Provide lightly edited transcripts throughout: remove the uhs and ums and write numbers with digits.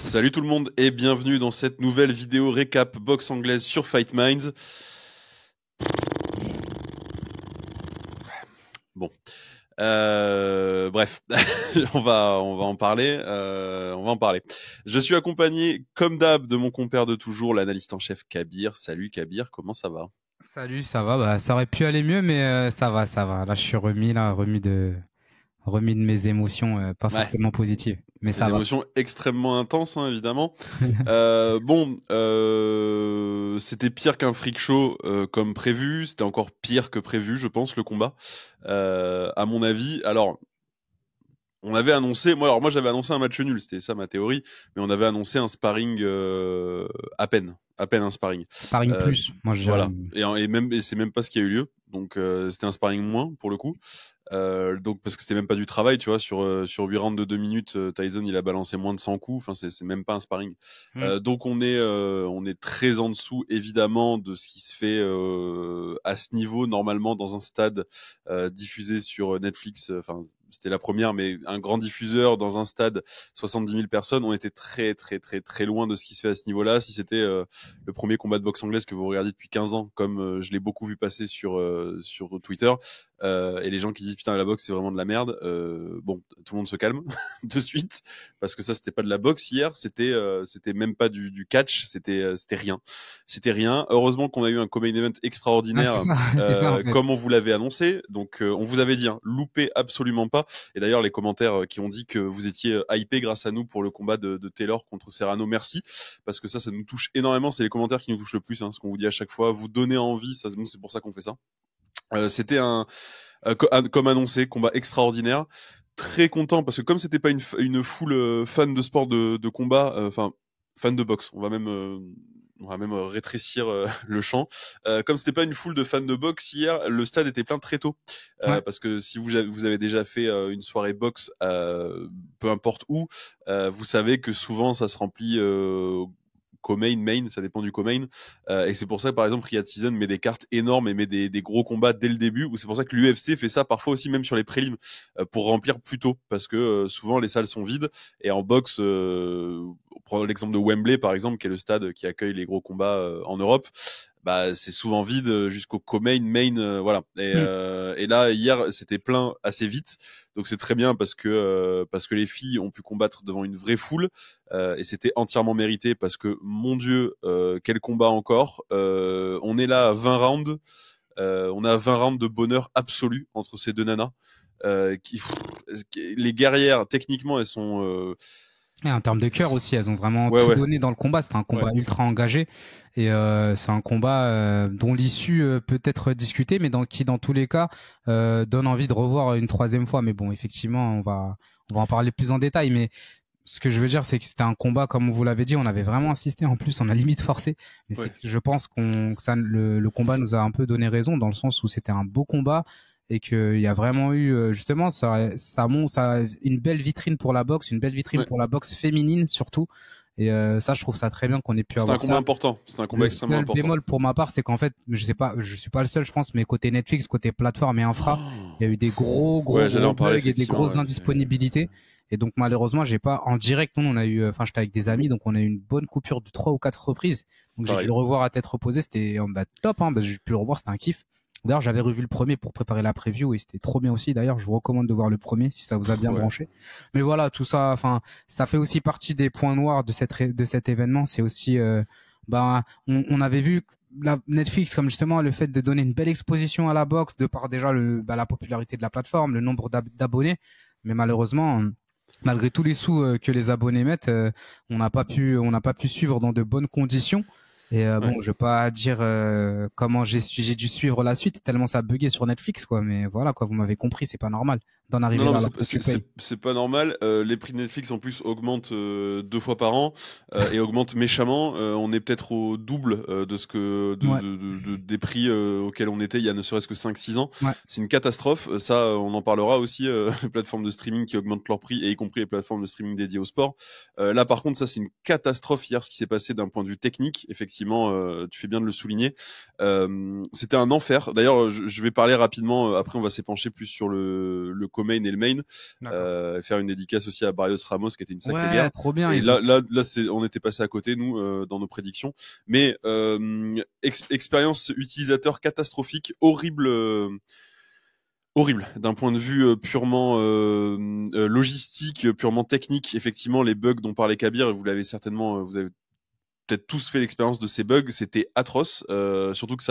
Salut tout le monde et bienvenue dans cette nouvelle vidéo récap boxe anglaise sur Fight Minds. Bon, bref, on va en parler. Je suis accompagné, comme d'hab, de mon compère de toujours, l'analyste en chef Kabir. Salut Kabir, comment ça va? Salut, ça va? Bah, ça aurait pu aller mieux, mais ça va, ça va. Là, je suis remis de mes émotions, pas Ouais, forcément positives, mais des ça va. émotions extrêmement intenses, hein, évidemment. C'était pire qu'un freak show comme prévu. C'était encore pire que prévu, je pense, le combat. À mon avis. Alors, on avait annoncé, moi j'avais annoncé un match nul, c'était ça ma théorie, mais on avait annoncé un sparring à peine un sparring. Sparring Euh, plus, moi je dirais. voilà, et c'est même pas ce qui a eu lieu, donc c'était un sparring moins pour le coup. Donc parce que c'était même pas du travail, tu vois, sur 8 rounds de 2 minutes, Tyson il a balancé moins de 100 coups, enfin c'est même pas un sparring. Hmm. Donc on est très en dessous évidemment de ce qui se fait à ce niveau normalement dans un stade diffusé sur Netflix, enfin c'était la première, mais un grand diffuseur dans un stade 70 000 personnes, on était très très très très loin de ce qui se fait à ce niveau-là. Si c'était le premier combat de boxe anglaise que vous regardez depuis 15 ans, comme je l'ai beaucoup vu passer sur Twitter, et les gens qui disent putain la boxe c'est vraiment de la merde, bon tout le monde se calme de suite parce que ça c'était pas de la boxe hier, c'était même pas du catch, c'était rien. Heureusement qu'on a eu un co-main event Ah, c'est extraordinaire ça, c'est ça en fait. comme on vous l'avait annoncé, donc on vous avait dit, hein, loupez absolument pas. Et d'ailleurs les commentaires qui ont dit que vous étiez hypé grâce à nous pour le combat de Taylor contre Serrano, merci, parce que ça nous touche énormément, c'est les commentaires qui nous touchent le plus, hein, ce qu'on vous dit à chaque fois, vous donnez envie, ça c'est pour ça qu'on fait ça. C'était comme annoncé, combat extraordinaire. Très content parce que comme c'était pas une foule fan de sport de combat, enfin fan de boxe, on va même rétrécir le champ. Comme c'était pas une foule de fans de boxe hier, le stade était plein très tôt. Ouais. Parce que si vous avez déjà fait une soirée boxe, peu importe où, vous savez que souvent ça se remplit co-main, main, ça dépend du co-main. Et c'est pour ça que par exemple Riyad Season met des cartes énormes et met des gros combats dès le début. Ou c'est pour ça que l'UFC fait ça parfois aussi même sur les prélims pour remplir plus tôt, parce que souvent les salles sont vides. Et en boxe, on prend l'exemple de Wembley par exemple, qui est le stade qui accueille les gros combats en Europe. Bah c'est souvent vide jusqu'au co-main, main, voilà. Hmm. Et là hier c'était plein assez vite, donc c'est très bien parce que les filles ont pu combattre devant une vraie foule. Et c'était entièrement mérité parce que mon Dieu, quel combat encore. On est là à 20 rounds. On a 20 rounds de bonheur absolu entre ces deux nanas. Les guerrières, techniquement, elles sont. Et en termes de cœur aussi, elles ont vraiment Ouais, tout ouais, donné dans le combat. C'était un ouais. combat ultra engagé et c'est un combat dont l'issue peut être discutée, mais qui dans tous les cas donne envie de revoir une troisième fois. Mais bon, effectivement, on va en parler plus en détail. Mais ce que je veux dire, c'est que c'était un combat, comme vous l'avez dit, on avait vraiment insisté. En plus, on a limite forcé. Mais c'est Ouais. que je pense le combat nous a un peu donné raison dans le sens où c'était un beau combat et qu'il y a vraiment eu, justement, ça une belle vitrine pour la boxe, une belle vitrine Ouais. pour la boxe féminine surtout. Et ça, je trouve ça très bien qu'on ait pu C'était un avoir combat ça. important. C'était un combat Le extrêmement seul important. bémol pour ma part, c'est qu'en fait, je sais pas, je suis pas le seul, je pense, mais côté Netflix, côté plateforme et infra, il y a eu des Ouais, j'allais gros en parler bugs et des effectivement. grosses Ouais. indisponibilités. Et donc, malheureusement, j'ai pas, en direct, nous, on a eu, enfin, j'étais avec des amis, donc on a eu une bonne coupure de 3 ou 4 reprises. Donc, j'ai dû Pareil. le revoir à tête reposée. C'était, bah, top, hein, parce que j'ai pu le revoir, c'était un kiff. D'ailleurs, j'avais revu le premier pour préparer la preview et c'était trop bien aussi. D'ailleurs, je vous recommande de voir le premier si ça vous a bien Ouais. branché. Mais voilà, tout ça, enfin, ça fait aussi partie des points noirs de cet événement. C'est aussi, bah, on avait vu Netflix comme justement le fait de donner une belle exposition à la boxe de par déjà la popularité de la plateforme, le nombre d'abonnés. Mais malheureusement, malgré tous les sous que les abonnés mettent, on n'a pas pu suivre dans de bonnes conditions. Et Ouais. bon, je vais pas dire comment j'ai dû suivre la suite tellement ça buguait sur Netflix quoi. Mais voilà quoi, vous m'avez compris, c'est pas normal d'en Non, arriver non, là mais alors que tu payes. c'est pas normal. Les prix de Netflix en plus augmentent 2 fois par an et augmentent méchamment. On est peut-être au double de ce que Ouais, des prix auxquels on était il y a ne serait-ce que 5 6 ans. ouais. C'est une catastrophe. Ça, on en parlera aussi. Les plateformes de streaming qui augmentent leurs prix et y compris les plateformes de streaming dédiées au sport. Là, par contre, ça c'est une catastrophe hier ce qui s'est passé d'un point de vue technique. Effectivement, tu fais bien de le souligner. C'était un enfer. D'ailleurs, je vais parler rapidement. Après, on va s'épancher plus sur le co-main et le main. Faire une dédicace aussi à Barrios Ramos qui était une sacrée guerre. Trop bien. Et là on était passé à côté nous dans nos prédictions. Mais expérience utilisateur catastrophique, horrible d'un point de vue purement logistique, purement technique. Effectivement, les bugs dont parlait Kabir, vous l'avez certainement, vous avez peut-être tous fait l'expérience de ces bugs, c'était atroce. Surtout que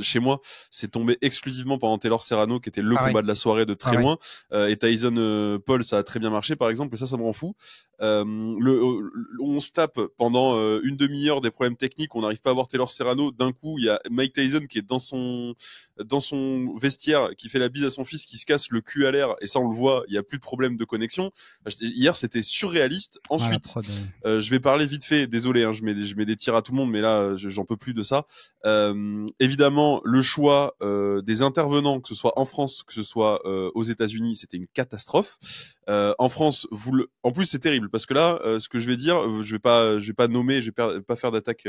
chez moi, c'est tombé exclusivement pendant Taylor Serrano, qui était le combat de la soirée de très loin. Et Tyson Paul, ça a très bien marché, par exemple, et ça me rend fou. On se tape pendant une demi-heure des problèmes techniques, on n'arrive pas à voir Taylor Serrano. D'un coup, il y a Mike Tyson qui est dans son vestiaire, qui fait la bise à son fils, qui se casse le cul à l'air, et ça on le voit, il y a plus de problème de connexion. Hier, c'était surréaliste. Ensuite, je vais parler vite fait, désolé, hein, je mets des tirs à tout le monde, mais là, j'en peux plus de ça. Évidemment, le choix des intervenants, que ce soit en France, que ce soit aux États-Unis, c'était une catastrophe. En France, en plus c'est terrible parce que là, ce que je vais dire, je vais pas nommer, je vais pas faire d'attaque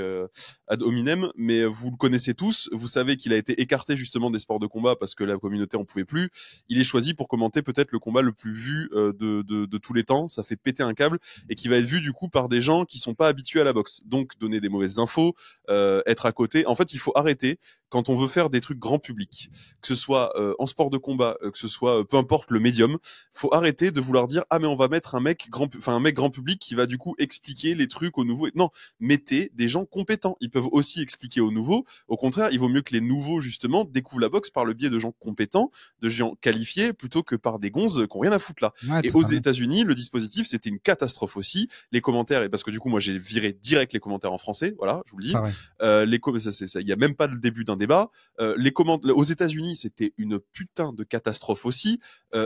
ad hominem, mais vous le connaissez tous. Vous savez qu'il a été écarté justement des sports de combat parce que la communauté en pouvait plus. Il est choisi pour commenter peut-être le combat le plus vu de tous les temps. Ça fait péter un câble et qui va être vu du coup par des gens qui sont pas habitués à la boxe. Donc donner des mauvaises infos, être à côté. En fait, il faut arrêter quand on veut faire des trucs grand public, que ce soit en sport de combat, que ce soit peu importe le médium, faut arrêter de vouloir dire mais on va mettre un mec grand public qui va du coup expliquer les trucs aux nouveaux. Non, mettez des gens compétents. Ils peuvent aussi expliquer aux nouveaux. Au contraire, il vaut mieux que les nouveaux justement découvrent la boxe par le biais de gens compétents, de gens qualifiés, plutôt que par des gonzes qui ont rien à foutre là. Et aux États-Unis, le dispositif c'était une catastrophe aussi. Les commentaires, et parce que du coup moi j'ai viré direct les commentaires en français, voilà, je vous le dis. Il y a même pas le début d'un débat. Aux États-Unis, c'était une putain de catastrophe aussi.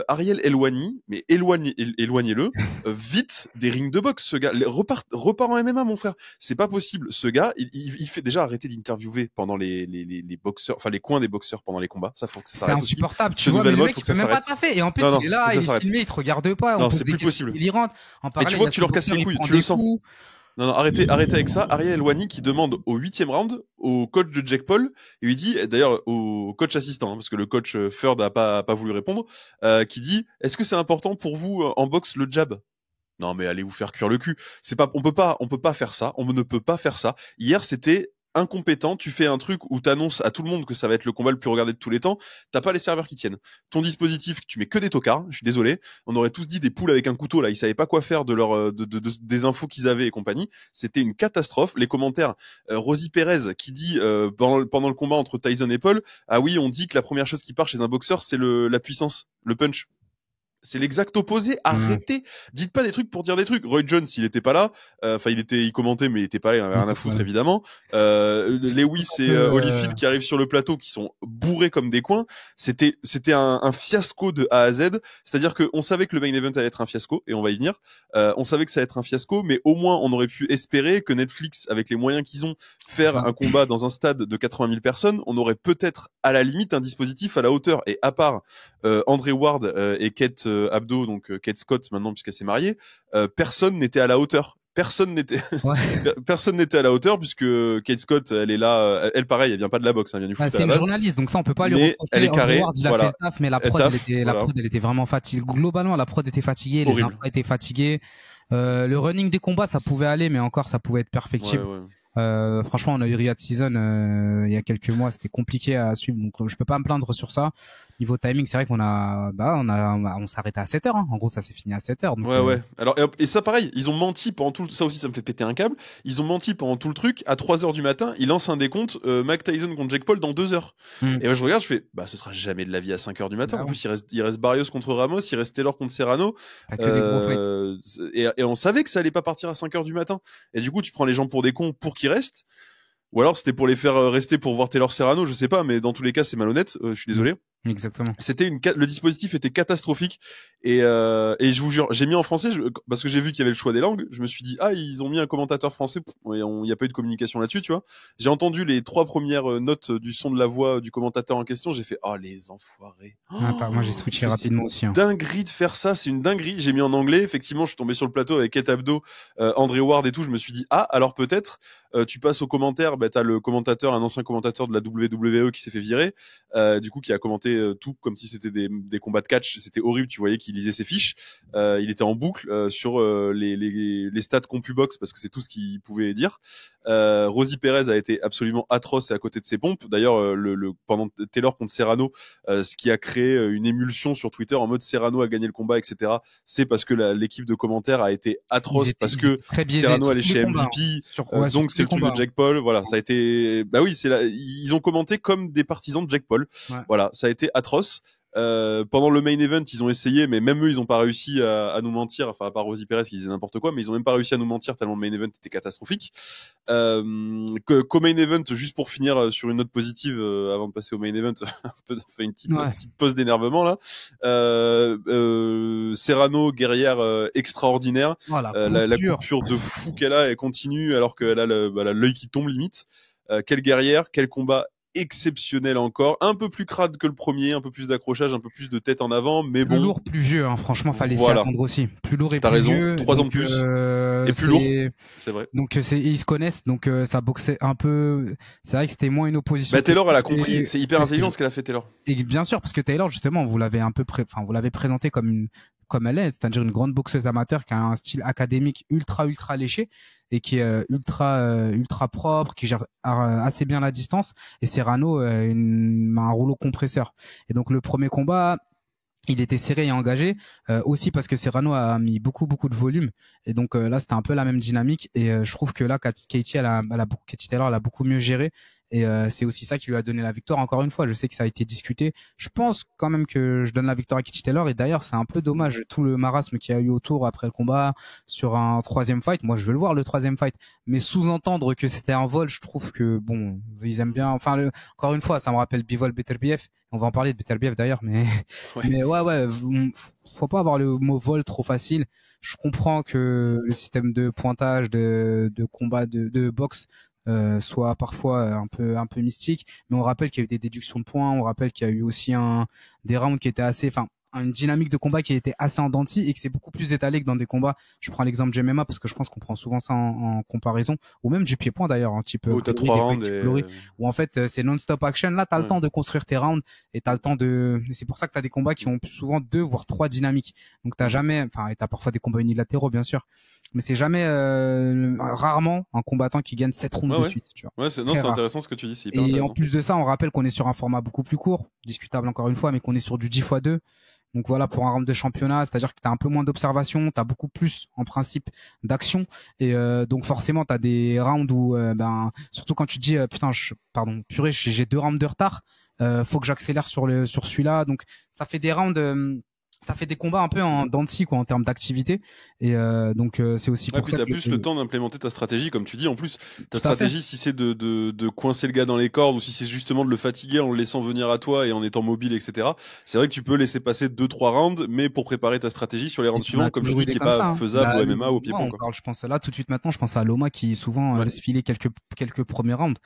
Ariel Helwani, mais éloignez-le vite des rings de boxe. Ce gars repart en MMA, mon frère. C'est pas possible. Ce gars, il fait déjà arrêter d'interviewer pendant les boxeurs, enfin les coins des boxeurs pendant les combats. Ça faut que ça s'arrête. C'est insupportable. Tu vois, mais le mec, il peut même pas taffer. Et en plus, il est là, il est filmé, il te regarde pas. Non, c'est plus possible. Il y rentre. Et tu vois que tu leur casses les couilles, tu le sens. Non, arrêtez avec ça. Ariel Helwani qui demande au 8e round au coach de Jake Paul, et il dit, d'ailleurs au coach assistant, parce que le coach Ferd a pas voulu répondre, qui dit, est-ce que c'est important pour vous en boxe le jab? Non, mais allez vous faire cuire le cul. On peut pas faire ça. On ne peut pas faire ça. Hier, c'était incompétent, tu fais un truc où t'annonces à tout le monde que ça va être le combat le plus regardé de tous les temps, t'as pas les serveurs qui tiennent. Ton dispositif, tu mets que des tocards, je suis désolé, on aurait tous dit des poules avec un couteau là, ils savaient pas quoi faire de leur des infos qu'ils avaient et compagnie, c'était une catastrophe. Les commentaires, Rosie Perez qui dit pendant le combat entre Tyson et Paul, ah oui, on dit que la première chose qui part chez un boxeur, c'est la puissance, le punch. C'est l'exact opposé. Arrêtez. Dites pas des trucs pour dire des trucs. Roy Jones, il était pas là. Enfin, il commentait, mais il était pas là. Il en avait rien à foutre, évidemment. Lewis et Holyfield qui arrivent sur le plateau, qui sont bourrés comme des coins. C'était un fiasco de A à Z. C'est-à-dire que on savait que le main event allait être un fiasco, et on va y venir. On savait que ça allait être un fiasco, mais au moins on aurait pu espérer que Netflix, avec les moyens qu'ils ont, faire un combat dans un stade de 80 000 personnes, on aurait peut-être à la limite un dispositif à la hauteur. Et à part André Ward et Kate Abdo, donc Kate Scott maintenant puisqu'elle s'est mariée, personne n'était à la hauteur. Personne n'était à la hauteur, puisque Kate Scott, elle est là, elle pareil, elle vient pas de la boxe, elle vient du foot. C'est une journaliste, donc ça on peut pas lui reprocher. Elle est carrée. Il a fait le taf, mais la prod elle était vraiment fatiguée. Globalement, la prod était fatiguée, les infos étaient fatigués. Le running des combats, ça pouvait aller, mais encore ça pouvait être perfectible. Franchement, on a eu Riyadh Season il y a quelques mois, c'était compliqué à suivre, donc je peux pas me plaindre sur ça. Niveau timing, c'est vrai qu'on on s'arrêtait à 7 heures, hein. En gros, ça s'est fini à 7 heures. Donc ouais. Alors, et ça, pareil, ils ont menti pendant ça aussi, ça me fait péter un câble. Ils ont menti pendant tout le truc. À 3 heures du matin, ils lancent un décompte, Mike Tyson contre Jake Paul dans 2 heures. Et moi, je regarde, je fais, ce sera jamais de la vie à 5 heures du matin. En plus, il reste Barrios contre Ramos, il reste Taylor contre Serrano. Et on savait que ça allait pas partir à 5 heures du matin. Et du coup, tu prends les gens pour des cons pour qu'ils restent. Ou alors c'était pour les faire rester pour voir Taylor Serrano, je sais pas, mais dans tous les cas c'est malhonnête. Je suis désolé. Exactement. Le dispositif était catastrophique et je vous jure, j'ai mis en français parce que j'ai vu qu'il y avait le choix des langues. Je me suis dit ils ont mis un commentateur français. Il y a pas eu de communication là-dessus, tu vois. J'ai entendu les 3 premières notes du son de la voix du commentateur en question. J'ai fait les enfoirés. Moi j'ai switché rapidement aussi. C'est une dinguerie de faire ça, c'est une dinguerie. J'ai mis en anglais. Effectivement, je suis tombé sur le plateau avec Kate Abdo, André Ward et tout. Je me suis dit alors peut-être. Tu passes aux commentaires, t'as le commentateur, un ancien commentateur de la WWE qui s'est fait virer, du coup qui a commenté tout comme si c'était des combats de catch. C'était horrible, tu voyais qu'il lisait ses fiches. Il était en boucle sur les stats CompuBox parce que c'est tout ce qu'il pouvait dire. Rosie Perez a été absolument atroce et à côté de ses pompes. D'ailleurs, pendant Taylor contre Serrano, ce qui a créé une émulsion sur Twitter en mode Serrano a gagné le combat, etc. C'est parce que l'équipe de commentaires a été atroce parce que Serrano allait chez MVP, donc c'est le truc de Jake Paul. Voilà, ça a été, bah oui, ils ont commenté comme des partisans de Jake Paul. Ouais. Voilà, ça a été atroce. Pendant le main event, ils ont essayé, mais même eux, ils ont pas réussi à nous mentir. Enfin, à part Rosie Perez qui disait n'importe quoi, mais ils ont même pas réussi à nous mentir tellement le main event était catastrophique. Qu'au main event, juste pour finir sur une note positive, avant de passer au main event, fait une petite pause d'énervement là. Serrano, guerrière extraordinaire. Oh, la coupure de fou qu'elle a, elle continue alors qu'elle a l'œil qui tombe limite. Quelle guerrière, quel combat exceptionnel encore, un peu plus crade que le premier, un peu plus d'accrochage, un peu plus de tête en avant, mais plus lourd, plus vieux, hein, franchement, fallait s'y attendre aussi. Plus lourd et plus vieux. 3 ans de plus. Et plus lourd. C'est vrai. Donc ils se connaissent, donc ça boxait un peu. C'est vrai que c'était moins une opposition. Bah Taylor, elle a compris. C'est hyper intelligent ce qu'elle a fait, Taylor. Et bien sûr, parce que Taylor, justement, vous l'avez vous l'avez présenté comme elle est, c'est-à-dire une grande boxeuse amateur qui a un style académique ultra léché et qui est ultra propre, qui gère assez bien la distance. Et Serrano un rouleau compresseur. Et donc le premier combat, il était serré et engagé, aussi parce que Serrano a mis beaucoup de volume. Et donc là, c'était un peu la même dynamique. Et je trouve que là, Katie Taylor, elle a beaucoup mieux géré. Et c'est aussi ça qui lui a donné la victoire. Encore une fois, je sais que ça a été discuté. Je pense quand même que je donne la victoire à Katie Taylor. Et d'ailleurs, c'est un peu dommage tout le marasme qu'il y a eu autour après le combat sur un troisième fight. Moi, je veux le voir le troisième fight, mais sous-entendre que c'était un vol, je trouve que bon, ils aiment bien. Enfin, encore une fois, ça me rappelle Bivol Beterbiev. On va en parler de Beterbiev d'ailleurs, mais mais ouais, faut pas avoir le mot vol trop facile. Je comprends que le système de pointage de combat de boxe soit parfois un peu mystique, mais on rappelle qu'il y a eu des déductions de points, on rappelle qu'il y a eu aussi des rounds qui étaient assez, une dynamique de combat qui était assez en dents de scie et que c'est beaucoup plus étalé que dans des combats. Je prends l'exemple du MMA parce que je pense qu'on prend souvent ça en comparaison, ou même du pied-point d'ailleurs, un type t'as 3 rounds où en fait c'est non-stop action. Là, t'as le temps de construire tes rounds et t'as le temps c'est pour ça que t'as des combats qui ont souvent 2 voire 3 dynamiques. Donc t'as jamais, et t'as parfois des combats unilatéraux bien sûr, mais c'est jamais rarement un combattant qui gagne 7 rounds de suite, tu vois. C'est intéressant ce que tu dis, c'est hyper et intéressant. En plus de ça, on rappelle qu'on est sur un format beaucoup plus court, discutable encore une fois, mais qu'on est sur du 10x2. Donc voilà, pour un round de championnat, c'est-à-dire que tu as un peu moins d'observation, tu as beaucoup plus en principe d'action et donc forcément tu as des rounds où surtout quand tu dis purée, j'ai 2 rounds de retard, faut que j'accélère sur celui-là. Donc ça fait des rounds ça fait des combats un peu en dents de scie quoi en termes d'activité et donc c'est aussi pour ça que t'as plus le temps d'implémenter ta stratégie comme tu dis. En plus ta stratégie, si c'est de coincer le gars dans les cordes ou si c'est justement de le fatiguer en le laissant venir à toi et en étant mobile, etc., c'est vrai que tu peux laisser passer 2-3 rounds, mais pour préparer ta stratégie sur les rounds suivants, comme je dis, qui est pas faisable au MMA ou au pied-point. Je pense là tout de suite maintenant, je pense à Loma qui souvent laisse filer quelques premiers rounds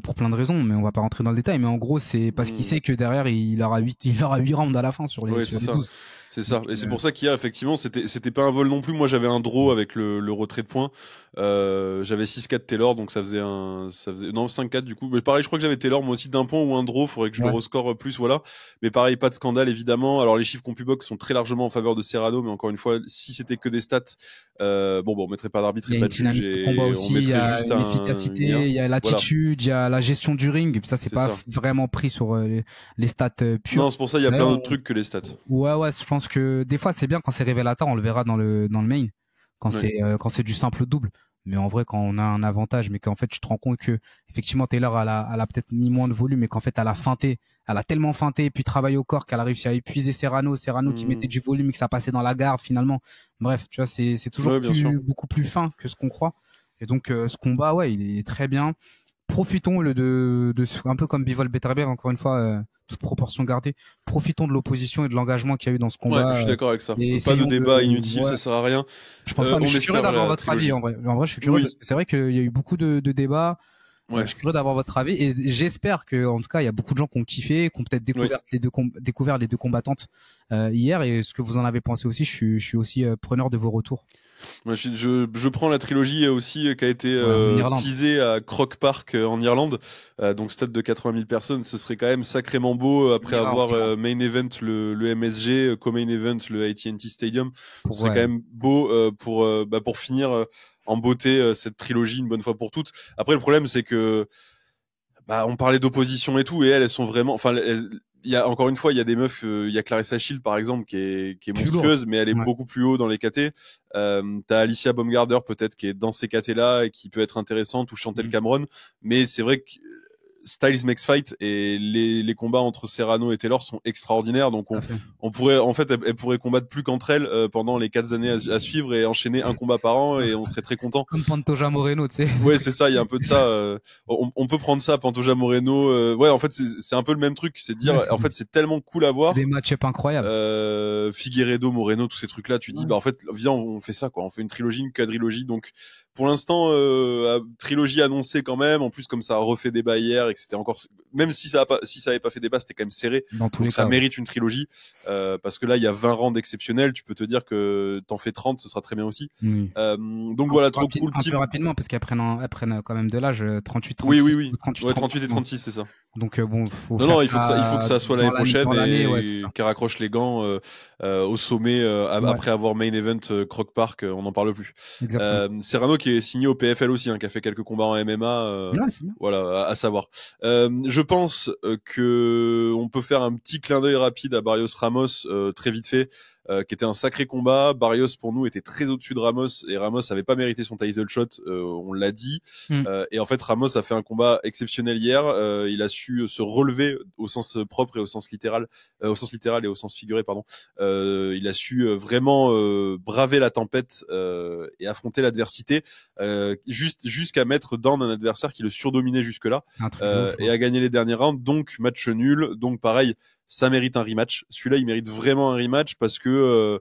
pour plein de raisons, mais on va pas rentrer dans le détail. Mais en gros, c'est parce qu'il sait que derrière, il aura 8 rounds à la fin sur les 12. C'est ça. Et c'est pour ça qu'hier, effectivement, c'était pas un vol non plus. Moi, j'avais un draw avec le retrait de points. J'avais 6-4 Taylor, donc ça faisait 5-4 du coup. Mais pareil, je crois que j'avais Taylor, moi aussi, d'un point ou un draw. Faudrait que je le rescore plus, voilà. Mais pareil, pas de scandale, évidemment. Alors, les chiffres CompuBox sont très largement en faveur de Serrano, mais encore une fois, si c'était que des stats, on mettrait pas d'arbitre et pas de juge. Il y a une combat aussi, il y a l'efficacité, il y a l'attitude, il y a la gestion du ring. Ça, c'est pas vraiment pris sur les stats pures. Non, c'est pour ça, il y a plein d'autres trucs que les stats. Ouais, je pense que des fois, c'est bien quand c'est révélateur, on le verra dans le main, quand c'est du simple double. Mais en vrai, quand on a un avantage, mais qu'en fait, tu te rends compte que, effectivement, Taylor, elle a peut-être mis moins de volume, mais qu'en fait, elle a tellement feinté, et puis travaillé au corps qu'elle a réussi à épuiser Serrano qui mettait du volume et que ça passait dans la garde, finalement. Bref, tu vois, c'est toujours beaucoup plus fin que ce qu'on croit. Et donc, ce combat, il est très bien. Profitons de un peu comme Bivol Beterbiev, encore une fois, toute proportion gardée. Profitons de l'opposition et de l'engagement qu'il y a eu dans ce combat. Ouais, je suis d'accord avec ça. Pas de débat inutile, ça sert à rien. Je pense pas. Je suis curieux d'avoir votre avis. En vrai, je suis curieux parce que c'est vrai qu'il y a eu beaucoup de débats. Je suis curieux d'avoir votre avis et j'espère que, en tout cas, il y a beaucoup de gens qui ont kiffé, qui ont peut-être découvert les deux combattantes hier. Et ce que vous en avez pensé aussi, je suis aussi preneur de vos retours. Moi, je prends la trilogie aussi qui a été Ouais, en teasée à Croke Park en Irlande, donc stade de 80 000 personnes. Ce serait quand même sacrément beau après avoir main event le MSG, co-main event le AT&T Stadium. Ce serait quand même beau pour finir en beauté cette trilogie une bonne fois pour toutes. Après, le problème, c'est que on parlait d'opposition et tout, et elles sont vraiment, enfin, il y a encore une fois, il y a des meufs, il y a Clarissa Shield par exemple qui est monstrueuse, mais elle est beaucoup plus haut dans les KT. T'as Alicia Baumgartner peut-être qui est dans ces KT là et qui peut être intéressante, ou Chantel Cameron, mais c'est vrai que Styles makes fight, et les combats entre Serrano et Taylor sont extraordinaires, donc on pourrait, en fait, elles pourraient combattre plus qu'entre elles pendant les 4 années à suivre et enchaîner un combat par an, et on serait très content. Comme Pantoja Moreno, tu sais. Ouais, c'est ça, il y a un peu de ça. On peut prendre ça, Pantoja Moreno. Ouais, en fait, c'est un peu le même truc, c'est de dire, en fait, c'est tellement cool à voir. Des match-up incroyables. Figueiredo, Moreno, tous ces trucs-là, tu dis, en fait, viens, on fait ça, quoi. On fait une trilogie, une quadrilogie. Donc, pour l'instant, trilogie annoncée quand même. En plus, comme ça a refait débat hier et que c'était encore, même si ça avait pas fait débat, c'était quand même serré. Dans tous les ça cas, mérite une trilogie, parce que là, il y a 20 rounds exceptionnels. Tu peux te dire que t'en fais 30, ce sera très bien aussi. Donc voilà, trop cool. Un peu rapidement, parce qu'elles prennent quand même de l'âge, 38, 36. Oui. 38 et 36, c'est ça. Donc bon, il faut que ça soit l'année prochaine, et qu'elle raccroche les gants au sommet après avoir main event Croke Park, on n'en parle plus. Serrano qui est signé au PFL aussi, qui a fait quelques combats en MMA, voilà, à savoir. Je pense que on peut faire un petit clin d'œil rapide à Barrios Ramos, très vite fait. Qui était un sacré combat. Barrios pour nous était très au-dessus de Ramos, et Ramos avait pas mérité son title shot, on l'a dit. Et en fait Ramos a fait un combat exceptionnel hier. Il a su se relever au sens propre et au sens littéral et au sens figuré, pardon. Il a su vraiment braver la tempête et affronter l'adversité, jusqu'à mettre down un adversaire qui le surdominait jusque-là, et à gagner les derniers rounds. Donc match nul. Donc pareil, ça mérite un rematch. Celui-là, il mérite vraiment un rematch parce que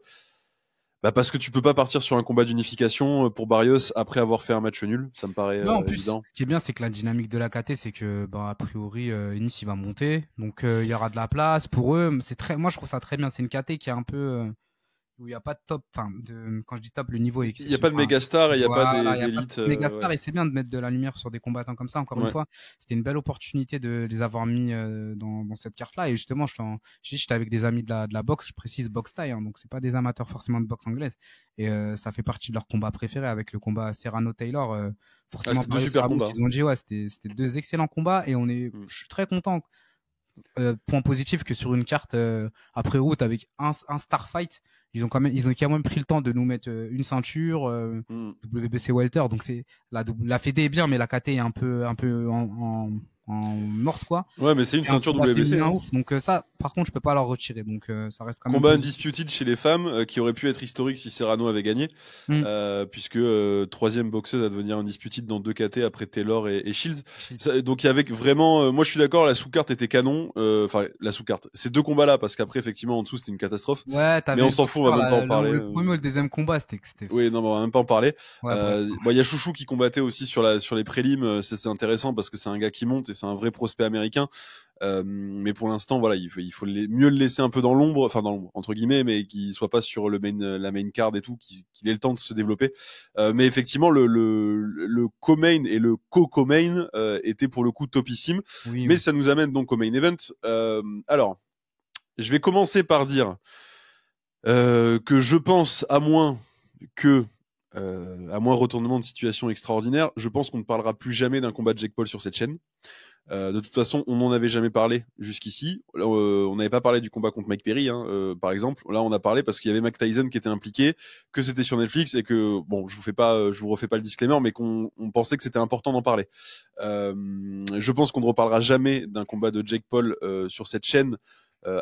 tu peux pas partir sur un combat d'unification pour Barrios après avoir fait un match nul. Ça me paraît en plus, évident. Ce qui est bien, c'est que la dynamique de la KT, c'est que a priori Ennis il va monter, donc il y aura de la place pour eux. Moi je trouve ça très bien. C'est une KT qui est un peu où il n'y a pas de top, quand je dis top, le niveau est exceptionnel. Il n'y a pas de mégastar et il n'y a pas d'élite. Mégastar, et c'est bien de mettre de la lumière sur des combattants comme ça. Encore une fois, c'était une belle opportunité de les avoir mis dans cette carte-là. Et justement, j'étais avec des amis de la boxe, je précise boxe taille, donc c'est pas des amateurs forcément de boxe anglaise. Et ça fait partie de leur combat préféré, avec le combat Serrano-Taylor. Forcément, c'était deux super combats. Ils ont dit, c'était deux excellents combats, et je suis très content. Point positif que sur une carte après route avec un star fight, ils ont quand même pris le temps de nous mettre une ceinture WBC Welter, donc c'est la Fédé est bien, mais la KT est un peu en morte, quoi. Ouais, mais c'est une ceinture WBC. Donc ça, par contre, je peux pas leur retirer. Donc ça reste quand même combat undisputed chez les femmes, qui aurait pu être historique si Serrano avait gagné, puisque troisième boxeuse à devenir undisputed dans 2 KT après Taylor et Shields. Donc avec vraiment, moi je suis d'accord, la sous-carte était canon. Enfin la sous-carte, ces 2 combats-là, parce qu'après effectivement en dessous c'était une catastrophe. Ouais, mais on s'en fout, on va même pas en parler. Le premier ou le deuxième combat, c'était. Oui, non, on va même pas en parler. Il y a Chouchou qui combattait aussi sur les prélims. C'est intéressant parce que c'est un gars qui monte et c'est un vrai prospect américain. Mais pour l'instant, voilà, il faut mieux le laisser un peu dans l'ombre, entre guillemets, mais qu'il soit pas sur la main card et tout, qu'il ait le temps de se développer. Mais effectivement, le co-main et le co-main étaient pour le coup topissime. Mais ça nous amène donc au main event. Alors, je vais commencer par dire que je pense, à moins retournement de situation extraordinaire, je pense qu'on ne parlera plus jamais d'un combat de Jake Paul sur cette chaîne. De toute façon, on n'en avait jamais parlé jusqu'ici. On n'avait pas parlé du combat contre Mike Perry, par exemple. Là, on a parlé parce qu'il y avait Mike Tyson qui était impliqué, que c'était sur Netflix, et que je vous refais pas le disclaimer, mais qu'on pensait que c'était important d'en parler. Je pense qu'on ne reparlera jamais d'un combat de Jake Paul sur cette chaîne.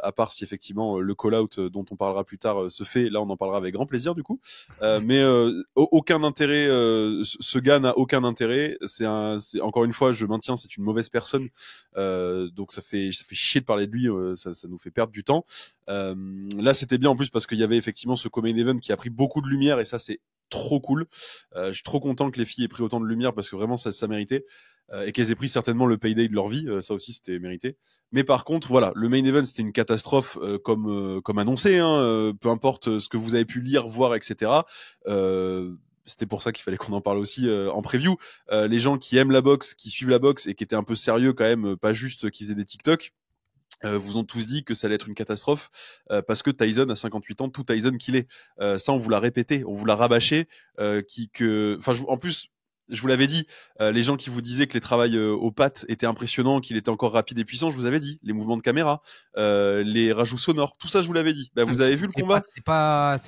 À part si effectivement le call-out dont on parlera plus tard se fait. Là, on en parlera avec grand plaisir du coup. Mais aucun intérêt. Ce gars n'a aucun intérêt. C'est encore une fois, je maintiens, c'est une mauvaise personne. Donc ça fait chier de parler de lui. Ça nous fait perdre du temps. Là, c'était bien en plus parce qu'il y avait effectivement ce co-main event qui a pris beaucoup de lumière, et ça c'est trop cool. Je suis trop content que les filles aient pris autant de lumière parce que vraiment ça méritait. et qu'elles aient pris certainement le payday de leur vie, ça aussi c'était mérité. Mais par contre, voilà, le main event c'était une catastrophe comme annoncé, hein, peu importe ce que vous avez pu lire, voir, etc. C'était pour ça qu'il fallait qu'on en parle aussi en preview. Les gens qui aiment la boxe, qui suivent la boxe et qui étaient un peu sérieux quand même, pas juste qui faisaient des TikTok, vous ont tous dit que ça allait être une catastrophe parce que Tyson a 58 ans, tout Tyson qu'il est. Ça, on vous l'a répété, on vous l'a rabâché. En plus, je vous l'avais dit, les gens qui vous disaient que les travails aux pattes étaient impressionnants, qu'il était encore rapide et puissant, je vous avais dit, les mouvements de caméra, les rajouts sonores, tout ça, je vous l'avais dit. Bah, vous avez vu le combat?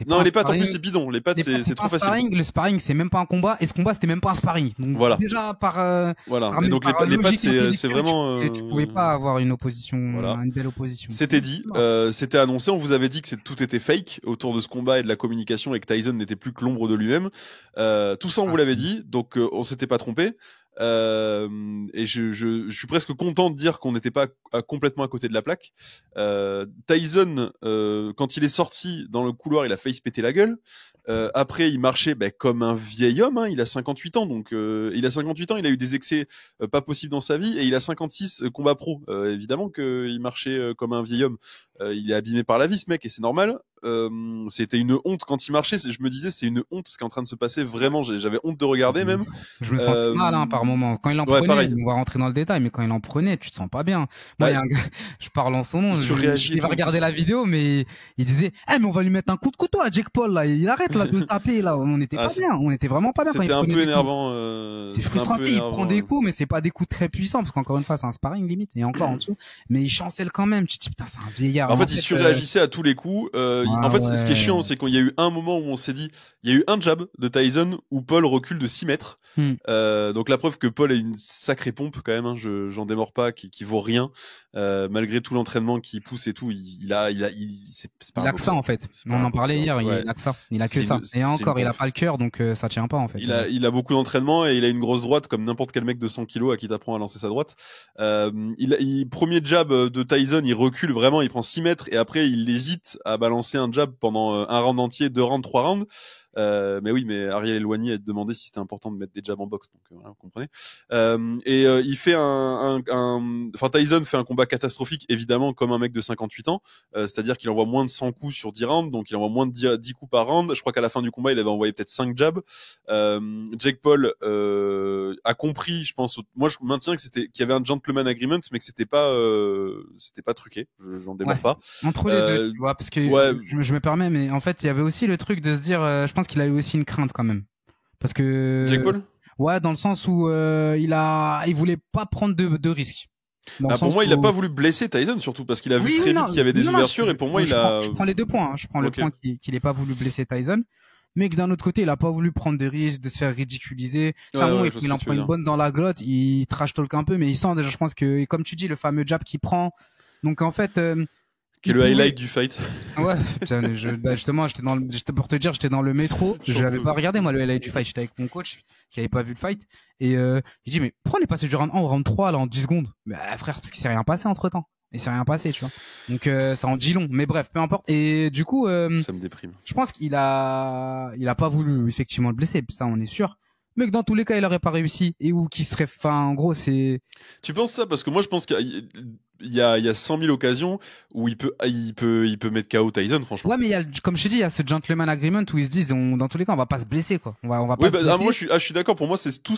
Non, les pattes en plus c'est bidon, les pattes c'est trop facile. Le sparring c'est même pas un combat et ce combat c'était même pas un sparring. Donc voilà. Déjà voilà. Et donc les pattes c'est vraiment. Tu pouvais pas avoir une opposition, une belle opposition. C'était dit, c'était annoncé, on vous avait dit que tout était fake autour de ce combat et de la communication et que Tyson n'était plus que l'ombre de lui-même. Tout ça on vous l'avait dit, donc on s'était pas trompé. Et je suis presque content de dire qu'on n'était pas complètement à côté de la plaque. Tyson, quand il est sorti dans le couloir, il a failli se péter la gueule. Après, il marchait comme un vieil homme. Hein, il a 58 ans, donc il a 58 ans. Il a eu des excès pas possibles dans sa vie, et il a 56 combats pro. Évidemment qu'il marchait comme un vieil homme. Il est abîmé par la vie, ce mec, et c'est normal. C'était une honte quand il marchait. Je me disais, c'est une honte ce qui est en train de se passer. Vraiment, j'avais honte de regarder même. Je me sentais mal par moment. Quand il en prenait, on va rentrer dans le détail, mais quand il en prenait, tu te sens pas bien. Moi, il y a un gars, je parle en son nom. Il va regarder la vidéo, mais il disait, mais on va lui mettre un coup de couteau à Jake Paul là. Il arrête là de le taper là. On était pas bien. On était vraiment pas bien. C'était un peu énervant. C'est frustrant. Il prend des coups, mais c'est pas des coups très puissants parce qu'encore une fois, c'est un sparring limite et encore en dessous. Mais il chancelle quand même. Tu te dis putain, c'est un vieillard. En fait, il surréagissait à tous les coups. En fait, ce qui est chiant, c'est qu'il y a eu un moment où on s'est dit, il y a eu un jab de Tyson où Paul recule de 6 mètres. Donc la preuve que Paul a une sacrée pompe quand même, hein, j'en démords pas, qui vaut rien, malgré tout l'entraînement qu'il pousse et tout. Il a que ça en fait. On en parlait hier. Il a que ça. Il a que ça. Et encore, il a pas le cœur, donc ça tient pas en fait. Il a beaucoup d'entraînement et il a une grosse droite comme n'importe quel mec de 100 kilos à qui t'apprend à lancer sa droite. Premier jab de Tyson, il recule vraiment, il prend 6 mètres et après il hésite à balancer un jab pendant un round entier, 2 rounds, 3 rounds. Mais oui, mais Ariel Elwani a demandé si c'était important de mettre des jabs en boxe, donc voilà, vous comprenez. Il fait Tyson fait un combat catastrophique, évidemment, comme un mec de 58 ans, c'est-à-dire qu'il envoie moins de 100 coups sur 10 rounds, donc il envoie moins de 10 coups par round. Je crois qu'à la fin du combat, il avait envoyé peut-être 5 jabs. Jake Paul a compris, je pense. Moi, je maintiens qu'il y avait un gentleman agreement, mais que c'était pas truqué. J'en démords pas. Entre les deux, tu vois, parce que je me permets, mais en fait, il y avait aussi le truc de se dire, je pense qu'il a eu aussi une crainte quand même, parce que Jake Paul, dans le sens où il voulait pas prendre de risques. Pour moi, il a pas voulu blesser Tyson, surtout parce qu'il a vu très vite qu'il y avait des ouvertures, et pour moi, je prends les deux points. Hein. Je prends le point qu'il ait pas voulu blesser Tyson, mais que d'un autre côté, il a pas voulu prendre de risques, de se faire ridiculiser. Il en prend une bonne dans la glotte, il trash talk un peu, mais il sent déjà, je pense que, comme tu dis, le fameux jab qu'il prend. Donc en fait, qui est le highlight du fight. Ouais, justement, pour te dire, j'étais dans le métro, je l'avais pas regardé, moi, le highlight du fight, j'étais avec mon coach, j'avais pas vu le fight, et il dit, mais pourquoi on est passé du round 1 au round 3, là, en 10 secondes? Frère, parce qu'il s'est rien passé entre temps. Il s'est rien passé, tu vois. Donc, ça en dit long, mais bref, peu importe. Et du coup, ça me déprime. Je pense qu'il a pas voulu, effectivement, le blesser, ça, on est sûr. Mais que dans tous les cas, il aurait pas réussi, et où qu'il serait, en gros, c'est... Tu penses ça? Parce que moi, je pense qu'il y a 100 000 occasions où il peut mettre KO Tyson, franchement. Ouais, mais comme je t'ai dit, il y a ce gentleman agreement où ils se disent, dans tous les cas, on va pas se blesser, quoi. On va pas se blesser. Moi, je suis d'accord. Pour moi, c'est tout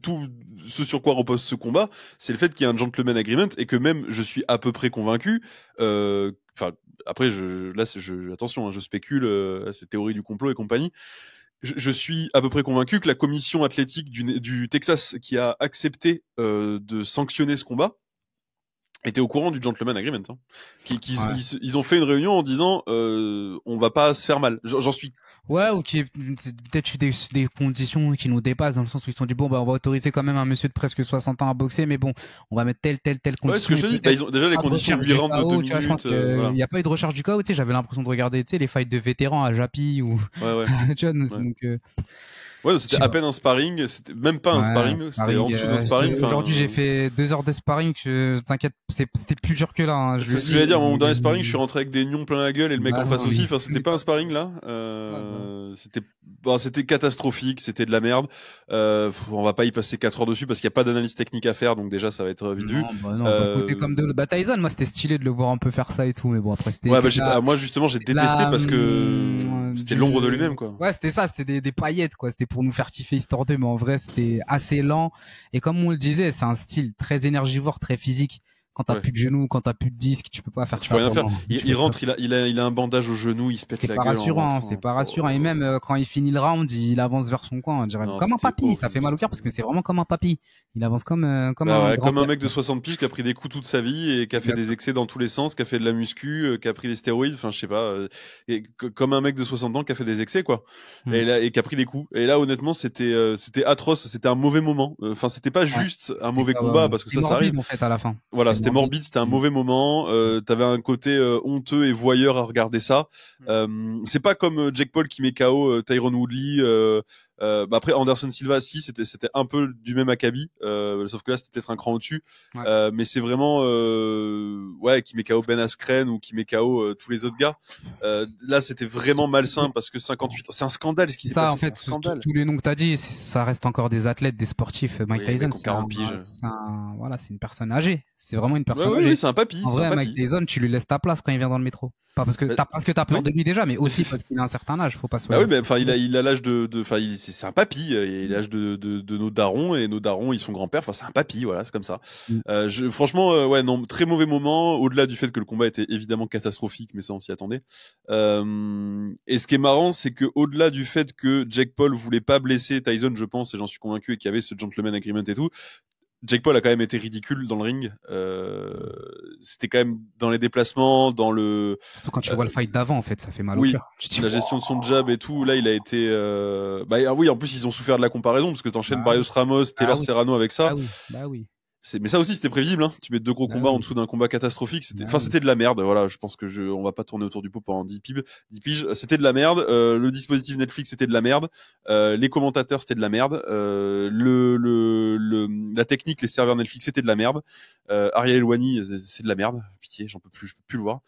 tout ce sur quoi repose ce combat, c'est le fait qu'il y a un gentleman agreement et que même je suis à peu près convaincu, après, attention, hein, je spécule, ces théories du complot et compagnie. Je suis à peu près convaincu que la commission athlétique du Texas qui a accepté de sanctionner ce combat était au courant du gentleman agreement. Hein. Ils ont fait une réunion en disant on va pas se faire mal. J'en suis. Ouais, ou qui c'est peut-être des conditions qui nous dépassent dans le sens où ils se sont dit bon on va autoriser quand même un monsieur de presque 60 ans à boxer, mais bon on va mettre telle condition. Ouais, ce que je te dis, ils ont déjà les conditions 8 rounds de 2 minutes. Je pense qu'il y a pas eu de recherche du KO. Tu sais, j'avais l'impression de regarder les fights de vétérans à Japi ou ouais. John. Ouais. Donc Ouais, c'était à peine un sparring, c'était même pas un sparring, c'était en dessous d'un sparring. Aujourd'hui, j'ai fait 2 heures de sparring, t'inquiète, c'était plus dur que là, hein, c'est ce que j'allais dire, mon dernier sparring, je suis rentré avec des nions plein la gueule et le mec en face aussi, enfin, c'était pas un sparring, là. C'était catastrophique, c'était de la merde. On va pas y passer 4 heures dessus parce qu'il y a pas d'analyse technique à faire, donc déjà, ça va être vite vu. Non, c'était comme Tyson, moi, c'était stylé de le voir un peu faire ça et tout, mais bon, après, c'était. Ouais, moi, justement, j'ai détesté parce que c'était l'ombre de lui-même, quoi. Ouais, c'était ça, c'était des paillettes, quoi. C'était pour nous faire kiffer Histoire 2, mais en vrai, c'était assez lent. Et comme on le disait, c'est un style très énergivore, très physique. Quand t'as plus de genoux, quand t'as plus de disques, tu peux pas faire ça. Tu peux rien faire. Il rentre, il a un bandage au genou, il se pète la gueule. C'est pas rassurant. Et même quand il finit le round, il avance vers son coin, on dirait comme un papy. Ça fait mal au cœur parce que c'est vraiment comme un papy. Il avance comme un mec de 60 piges qui a pris des coups toute sa vie et qui a fait des excès dans tous les sens, qui a fait de la muscu, qui a pris des stéroïdes, enfin je sais pas, et comme un mec de 60 ans qui a fait des excès quoi. Et qui a pris des coups. Et là honnêtement, c'était atroce, c'était un mauvais moment. Enfin, c'était pas juste un mauvais combat parce que ça arrive en fait à la fin. Voilà, c'était morbide, c'était un mauvais moment. T'avais un côté honteux et voyeur à regarder ça. C'est pas comme Jake Paul qui met KO Tyron Woodley. Après Anderson Silva, si c'était un peu du même acabit, sauf que là c'était peut-être un cran au-dessus. Mais c'est vraiment qui met KO Ben Askren ou qui met KO tous les autres gars. Là c'était vraiment malsain parce que 58, c'est un scandale ce qui s'est passé. En fait, tous les noms que t'as dit, ça reste encore des athlètes, des sportifs. Mike Tyson, c'est une personne âgée. C'est vraiment une personne âgée. Oui, c'est un papy. En vrai, Mike Tyson, tu lui laisses ta place quand il vient dans le métro. Pas parce que t'as peur de lui déjà, mais aussi parce qu'il a un certain âge. Faut pas se. Oui, mais enfin, il a l'âge c'est un papy. Il a l'âge de nos darons et nos darons, ils sont grands-pères. Enfin, c'est un papy, voilà, c'est comme ça. Franchement, non, très mauvais moment. Au-delà du fait que le combat était évidemment catastrophique, mais ça, on s'y attendait. Et ce qui est marrant, c'est que au-delà du fait que Jake Paul voulait pas blesser Tyson, je pense, et j'en suis convaincu, et qu'il y avait ce gentleman agreement et tout. Jake Paul a quand même été ridicule dans le ring. C'était quand même dans les déplacements, dans le. Surtout quand tu vois le fight d'avant, en fait, ça fait mal au cœur. La gestion de son jab et tout. Là, il a été. En plus, ils ont souffert de la comparaison parce que t'enchaînes Barrios Ramos, Taylor Serrano avec ça. Oui. Mais ça aussi, c'était prévisible, hein. Tu mets 2 gros combats en dessous d'un combat catastrophique. C'était de la merde. Voilà, je pense que on va pas tourner autour du pot pendant 10 piges. C'était de la merde. Le dispositif Netflix, c'était de la merde. Les commentateurs, c'était de la merde. La technique, les serveurs Netflix, c'était de la merde. Ariel Elwani, c'est de la merde. Pitié, je peux plus le voir.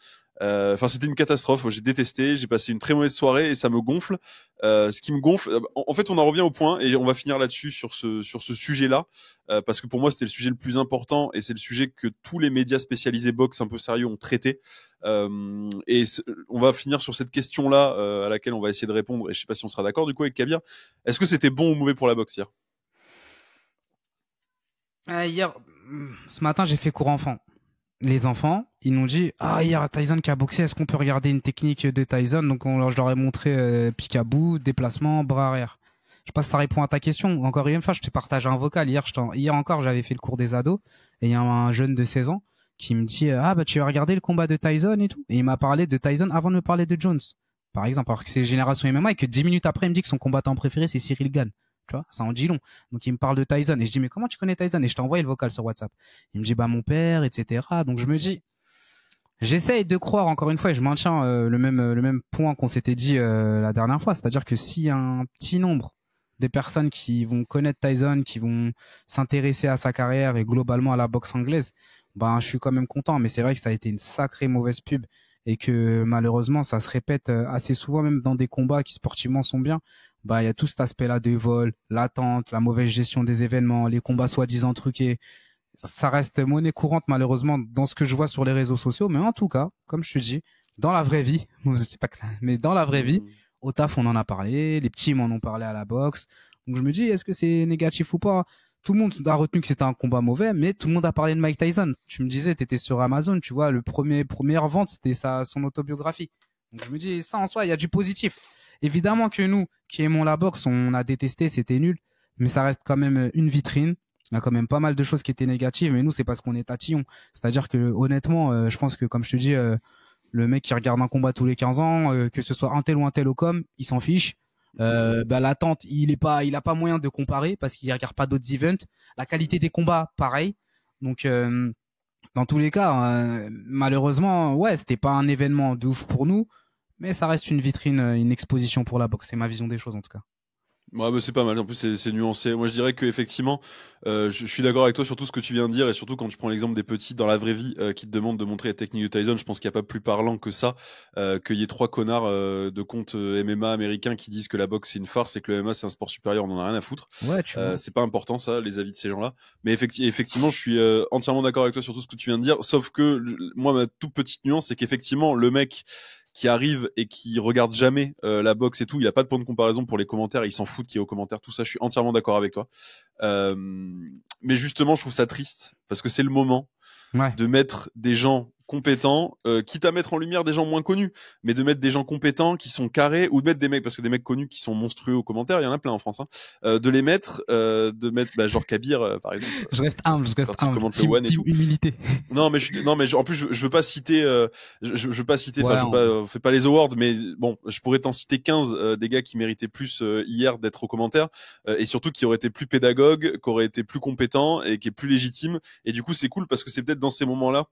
C'était une catastrophe. J'ai détesté. J'ai passé une très mauvaise soirée et ça me gonfle. Ce qui me gonfle, en fait, on en revient au point et on va finir là-dessus sur ce sujet-là, parce que pour moi, c'était le sujet le plus important et c'est le sujet que tous les médias spécialisés boxe un peu sérieux ont traité. Et on va finir sur cette question-là à laquelle on va essayer de répondre. Et je sais pas si on sera d'accord du coup avec Kabir. Est-ce que c'était bon ou mauvais pour la boxe hier? Hier, ce matin, j'ai fait cours enfant. Les enfants, ils nous dit hier Tyson qui a boxé, est-ce qu'on peut regarder une technique de Tyson? Donc je leur ai montré pique-à-bout, déplacement, bras arrière. Je sais pas si ça répond à ta question. Encore une fois, je te partage un vocal. Hier encore, j'avais fait le cours des ados et il y a un jeune de 16 ans qui me dit tu vas regarder le combat de Tyson et tout. Et il m'a parlé de Tyson avant de me parler de Jones, par exemple, alors que c'est Génération MMA et que 10 minutes après, il me dit que son combattant préféré c'est Cyril Gane. Tu vois, ça en dit long. Donc il me parle de Tyson et je dis mais comment tu connais Tyson? Et je t'ai envoyé le vocal sur WhatsApp. Il me dit mon père, etc. Donc je me dis, j'essaye de croire encore une fois et je maintiens le même point qu'on s'était dit la dernière fois, c'est-à-dire que s'il y a un petit nombre de personnes qui vont connaître Tyson, qui vont s'intéresser à sa carrière et globalement à la boxe anglaise, je suis quand même content. Mais c'est vrai que ça a été une sacrée mauvaise pub et que malheureusement ça se répète assez souvent même dans des combats qui sportivement sont bien. Il y a tout cet aspect-là de vol, l'attente, la mauvaise gestion des événements, les combats soi-disant truqués. Ça reste monnaie courante malheureusement dans ce que je vois sur les réseaux sociaux, mais en tout cas, comme je te dis, dans la vraie vie, mais dans la vraie vie, au taf on en a parlé, les petits m'en ont parlé à la boxe. Donc je me dis, est-ce que c'est négatif ou pas? Tout le monde a retenu que c'était un combat mauvais, mais tout le monde a parlé de Mike Tyson. Tu me disais, t'étais sur Amazon, tu vois, première vente, c'était son autobiographie. Donc je me dis, ça en soi, il y a du positif. Évidemment que nous, qui aimons la boxe, on a détesté, c'était nul, mais ça reste quand même une vitrine. Il y a quand même pas mal de choses qui étaient négatives, mais nous, c'est parce qu'on est tatillon. C'est-à-dire que, honnêtement, je pense que, comme je te dis, le mec qui regarde un combat tous les 15 ans, que ce soit un tel ou un tel au com, il s'en fiche. L'attente, il a pas moyen de comparer parce qu'il regarde pas d'autres events. La qualité des combats, pareil. Donc, dans tous les cas, malheureusement, c'était pas un événement de ouf pour nous. Mais ça reste une vitrine, une exposition pour la boxe. C'est ma vision des choses, en tout cas. Ouais, bah c'est pas mal. En plus, c'est nuancé. Moi, je dirais que effectivement, je suis d'accord avec toi sur tout ce que tu viens de dire, et surtout quand tu prends l'exemple des petits dans la vraie vie qui te demandent de montrer la technique de Tyson. Je pense qu'il n'y a pas plus parlant que ça, qu'il y ait trois connards de compte MMA américains qui disent que la boxe c'est une farce et que le MMA c'est un sport supérieur. On en a rien à foutre. Ouais, tu vois. C'est pas important ça, les avis de ces gens-là. Mais effectivement, je suis entièrement d'accord avec toi sur tout ce que tu viens de dire. Sauf que moi, ma toute petite nuance, c'est qu'effectivement, le mec qui arrive et qui regarde jamais la boxe et tout, il a pas de point de comparaison pour les commentaires, il s'en fout qu'il y ait aux commentaires, tout ça, je suis entièrement d'accord avec toi. Euh, mais justement, je trouve ça triste parce que c'est le moment Ouais. de mettre des gens compétents, quitte à mettre en lumière des gens moins connus, mais de mettre des gens compétents qui sont carrés, ou de mettre des mecs, parce que des mecs connus qui sont monstrueux aux commentaires, il y en a plein en France, hein, de mettre bah, genre Kabir par exemple, Je reste quand il humble. commente le One et Team tout. humilité. Non mais en plus je veux pas citer je veux pas citer, enfin Ouais, je veux pas fais pas les awards, mais bon je pourrais t'en citer 15 des gars qui méritaient plus hier d'être aux commentaires, et surtout qui auraient été plus pédagogues, qui auraient été plus compétents et qui est plus légitimes. Et du coup c'est cool parce que c'est peut-être dans ces moments-là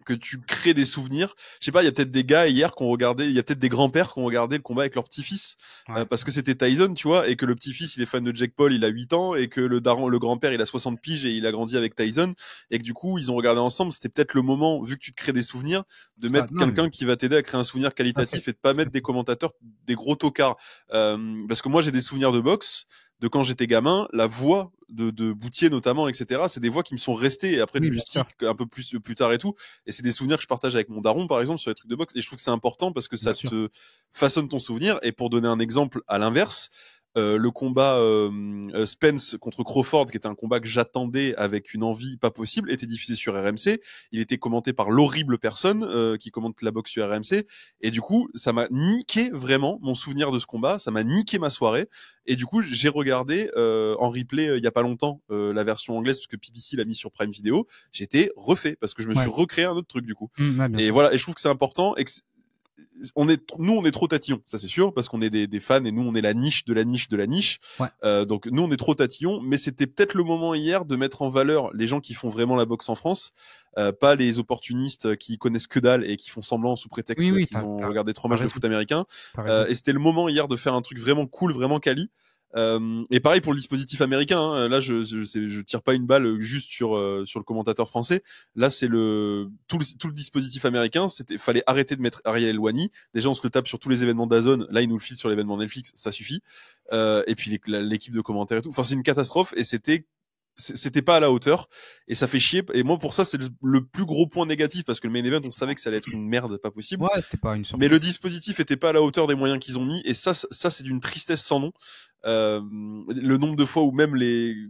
que tu crées des souvenirs. Je sais pas, il y a peut-être des gars hier qu'on regardait, il y a peut-être des grands-pères qui ont regardé le combat avec leur petit-fils, ouais. parce que c'était Tyson, tu vois, et que le petit-fils il est fan de Jake Paul, il a 8 ans, et que le daron, le grand-père il a 60 piges et il a grandi avec Tyson, et que du coup ils ont regardé ensemble. C'était peut-être le moment, vu que tu te crées des souvenirs, de Ça, mettre non, mais quelqu'un qui va t'aider à créer un souvenir ça c'est. qualitatif et de pas mettre des commentateurs, des gros tocards. Parce que moi j'ai des souvenirs de boxe de quand j'étais gamin, la voix de Boutier notamment, etc. C'est des voix qui me sont restées, et après de Oui, bien sûr. Lustig un peu plus tard et tout. Et c'est des souvenirs que je partage avec mon daron, par exemple, sur les trucs de boxe. Et je trouve que c'est important parce que Bien ça sûr. te façonne ton souvenir. Et pour donner un exemple à l'inverse, le combat Spence contre Crawford, qui était un combat que j'attendais avec une envie pas possible, était diffusé sur RMC. Il était commenté par l'horrible personne qui commente la boxe sur RMC. Et du coup, ça m'a niqué vraiment mon souvenir de ce combat. Ça m'a niqué ma soirée. Et du coup, j'ai regardé en replay il y a pas longtemps la version anglaise parce que BBC l'a mis sur Prime Video. J'étais refait parce que je me suis Ouais. recréé un autre truc du coup. Ouais, bien Et sûr. voilà, et je trouve que c'est important et que nous on est trop tatillons, ça c'est sûr, parce qu'on est des fans et nous on est la niche de la niche de la niche. Ouais. Donc nous on est trop tatillons, mais c'était peut-être le moment hier de mettre en valeur les gens qui font vraiment la boxe en France, pas les opportunistes qui connaissent que dalle et qui font semblant sous Oui, prétexte oui, qu'ils ont regardé 3 matchs de raison. foot américain. T'as raison. Et c'était le moment hier de faire un truc vraiment cool, vraiment quali. Et pareil pour le dispositif américain, hein. Là, je tire pas une balle juste sur le commentateur français. Là, c'est tout le dispositif américain. Fallait arrêter de mettre Ariel Elwani. Déjà, on se le tape sur tous les événements d'Azone. Là, il nous le file sur l'événement Netflix, ça suffit. Et puis l'équipe de commentaires et tout. Enfin, c'est une catastrophe. Et c'était pas à la hauteur et ça fait chier. Et moi, pour ça, c'est le plus gros point négatif parce que le main event, on savait que ça allait être une merde, pas possible. Ouais, c'était pas une Mais le surprise. dispositif était pas à la hauteur des moyens qu'ils ont mis, et ça c'est d'une tristesse sans nom. Le nombre de fois où même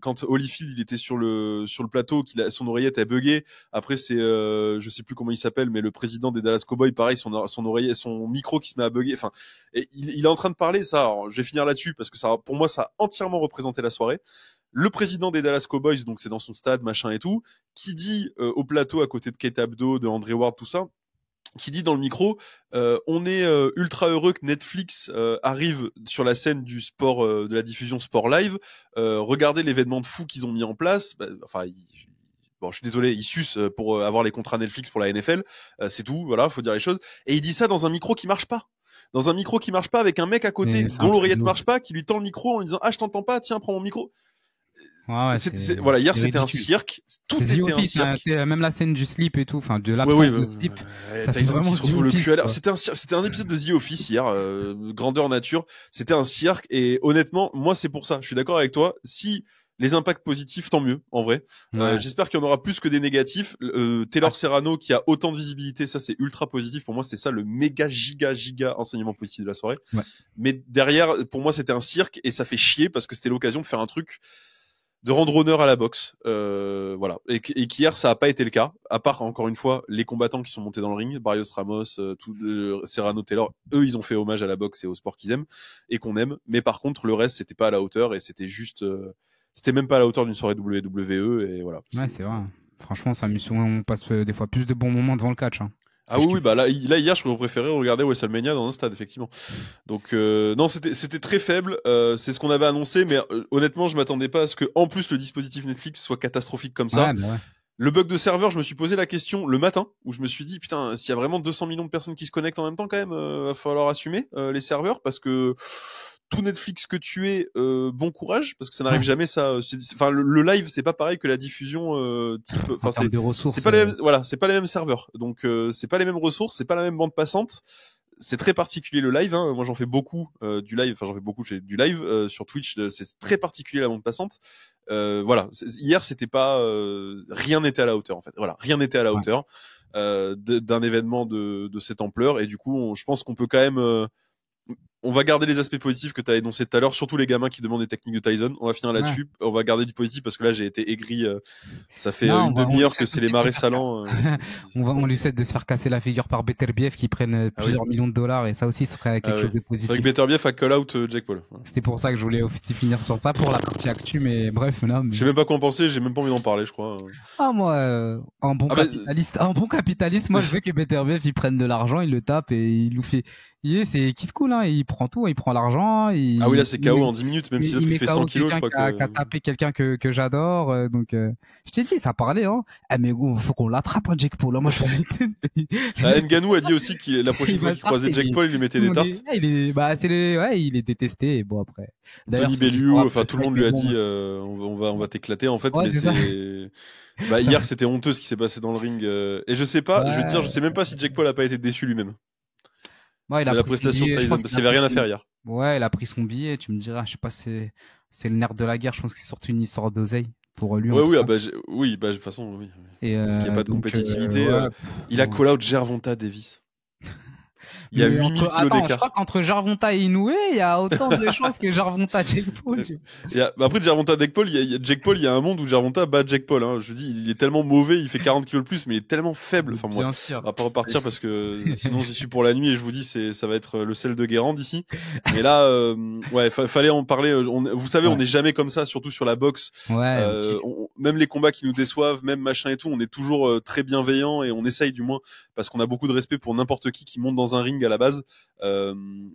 quand Holyfield il était sur le plateau, son oreillette a bugué. Après c'est je sais plus comment il s'appelle, mais le président des Dallas Cowboys, pareil, son oreillette, son micro qui se met à bugger. Enfin, et il est en train de parler ça. Alors, je vais finir là-dessus parce que ça, pour moi, ça a entièrement représenté la soirée. Le président des Dallas Cowboys, donc c'est dans son stade, machin et tout, qui dit au plateau à côté de Kate Abdo, de André Ward, tout ça, qui dit dans le micro, on est ultra heureux que Netflix arrive sur la scène du sport, de la diffusion sport live. Regardez l'événement de fou qu'ils ont mis en place. Enfin, bon, je suis désolé, ils sucent pour avoir les contrats Netflix pour la NFL. C'est tout, voilà, faut dire les choses. Et il dit ça dans un micro qui marche pas. Dans un micro qui marche pas, avec un mec à côté Mais c'est un dont truc l'oreillette de ouf. marche pas, qui lui tend le micro en lui disant ah je t'entends pas, tiens prends mon micro. Ouais, ouais, Voilà, hier c'est c'était un ridicule. cirque, tout C'est The était un Office, hein, cirque. même la scène du slip et tout, enfin, de Ouais, oui, l'absence de slip, ça fait Tyson vraiment qui se The retrouve le Office, cul à l'air. quoi. C'était un épisode de The Office hier, grandeur nature. C'était un cirque et honnêtement, moi c'est pour ça. Je suis d'accord avec toi. Si les impacts positifs, tant mieux, en vrai. Ouais. J'espère qu'il y en aura plus que des négatifs. Ah, Taylor Serrano qui a autant de visibilité, ça c'est ultra positif. Pour moi, c'est ça le méga giga enseignement positif de la soirée. ouais. Mais derrière, pour moi, c'était un cirque et ça fait chier parce que c'était l'occasion de faire un truc, de rendre honneur à la boxe, voilà. Et qu'hier ça a pas été le cas, à part encore une fois les combattants qui sont montés dans le ring, Barrios Ramos, Serrano Taylor, eux ils ont fait hommage à la boxe et au sport qu'ils aiment et qu'on aime. Mais par contre le reste c'était pas à la hauteur et c'était juste, c'était même pas à la hauteur d'une soirée WWE et voilà. Ouais, c'est vrai. Franchement, on passe des fois plus de bons moments devant le catch, hein. Ah Et je oui, oui, kiffe. bah là hier je préférais regarder WrestleMania dans un stade effectivement. Donc non, c'était très faible, c'est ce qu'on avait annoncé, mais honnêtement je m'attendais pas à ce que en plus le dispositif Netflix soit catastrophique comme ça. Ouais, bah ouais. Le bug de serveur, je me suis posé la question le matin, où je me suis dit, putain, s'il y a vraiment 200 millions de personnes qui se connectent en même temps, quand même, va falloir assumer les serveurs, parce que tout Netflix que tu es, bon courage, parce que ça n'arrive jamais ça. Enfin, le live, c'est pas pareil que la diffusion type. Enfin, c'est de ressources. C'est pas les mêmes, voilà, c'est pas les mêmes serveurs. Donc, c'est pas les mêmes ressources, c'est pas la même bande passante. C'est très particulier le live. Hein. Moi, j'en fais beaucoup du live. Enfin, j'en fais beaucoup. J'ai du live sur Twitch. C'est très particulier la bande passante. Voilà. Hier, c'était pas. Rien n'était à la hauteur en fait. Voilà, rien n'était à la hauteur d'un événement de cette ampleur. Et du coup, je pense qu'on peut quand même. On va garder les aspects positifs que tu as énoncés tout à l'heure, surtout les gamins qui demandent des techniques de Tyson. On va finir là-dessus. On va garder du positif parce que là, j'ai été aigri. Ça fait une demi-heure que c'est les marais salants. On lui souhaite de se faire casser la figure par Beterbiev qui prennent plusieurs millions de dollars et ça aussi serait quelque chose de positif. C'est vrai que Beterbiev a call out Jake Paul. Voilà. C'était pour ça que je voulais aussi finir sur ça pour la partie actu, mais bref, là. Je sais même pas quoi en penser, j'ai même pas envie d'en parler, je crois. Ah, moi, un bon capitaliste, moi, je veux que Beterbiev, il prenne de l'argent, il le tape et il nous fait, c'est qui se cool, hein, il prend tout, il prend l'argent. Ah oui, là, c'est KO en 10 minutes, même si l'autre il fait 100 kilos, je crois que. Qui a tapé quelqu'un que j'adore, donc, je t'ai dit, ça parlait, hein. Ah, mais faut qu'on l'attrape, hein, Jake Paul, hein. Moi, je vais Ngannou a dit aussi qu'il, la prochaine fois qu'il croisait Jake Paul, il lui mettait des tartes. Il est détesté, et bon, après. Tony Bellew, enfin, tout le monde lui a dit, on va t'éclater, en fait, mais c'est. Bah, hier, c'était honteux ce qui s'est passé dans le ring, et je sais pas, je veux dire, je sais même pas si Jake Paul a pas été déçu lui-même. Ouais, il a la prestation de Tyson, parce qu'il y avait rien à faire hier. Ouais, il a pris son billet, tu me diras, je sais pas, c'est le nerf de la guerre, je pense qu'il sort une histoire d'oseille pour lui. Ouais, oui, de toute façon, oui. Parce qu'il n'y a pas de compétitivité. Il a call out Gervonta Davis. Il y a 8000 kilos d'écart. Je crois qu'entre Gervonta et Inoue, il y a autant de chances que Gervonta Jake Paul. Après Gervonta Jake Paul, il y a Jake Paul, il y a un monde où Gervonta bat Jake Paul, hein. Je dis, il est tellement mauvais, il fait 40 kilos de plus, mais il est tellement faible. Enfin, moi, on va pas repartir parce que sinon j'y suis pour la nuit et je vous dis, ça va être le sel de Guérande ici. Mais là, fallait en parler. Vous savez, on n'est jamais comme ça, surtout sur la boxe. Même les combats qui nous déçoivent, même machin et tout, on est toujours très bienveillant et on essaye du moins parce qu'on a beaucoup de respect pour n'importe qui monte dans un ring à la base.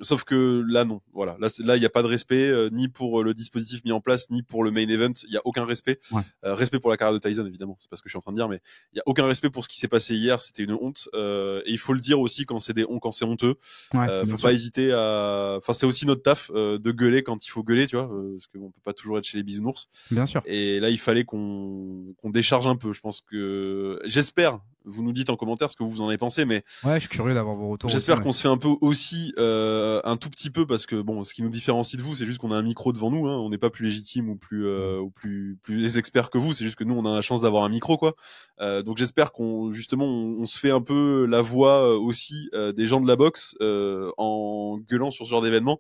Sauf que là non, voilà, là il y a pas de respect ni pour le dispositif mis en place ni pour le main event, il y a aucun respect. Respect pour la carrière de Tyson évidemment, c'est pas ce que je suis en train de dire, mais il y a aucun respect pour ce qui s'est passé hier, c'était une honte et il faut le dire aussi quand c'est honteux. Faut pas hésiter à, enfin c'est aussi notre taf de gueuler quand il faut gueuler, tu vois, parce qu'on peut pas toujours être chez les bisounours. Bien sûr. Et là il fallait qu'on décharge un peu, je pense que j'espère. Vous nous dites en commentaire ce que vous en avez pensé, mais ouais, je suis curieux d'avoir vos retours. J'espère qu'on se fait un peu aussi, un tout petit peu, parce que bon, ce qui nous différencie de vous, c'est juste qu'on a un micro devant nous. Hein, on n'est pas plus légitime ou plus experts que vous. C'est juste que nous, on a la chance d'avoir un micro, quoi. Donc j'espère qu'on justement, on se fait un peu la voix aussi des gens de la boxe en gueulant sur ce genre d'événements,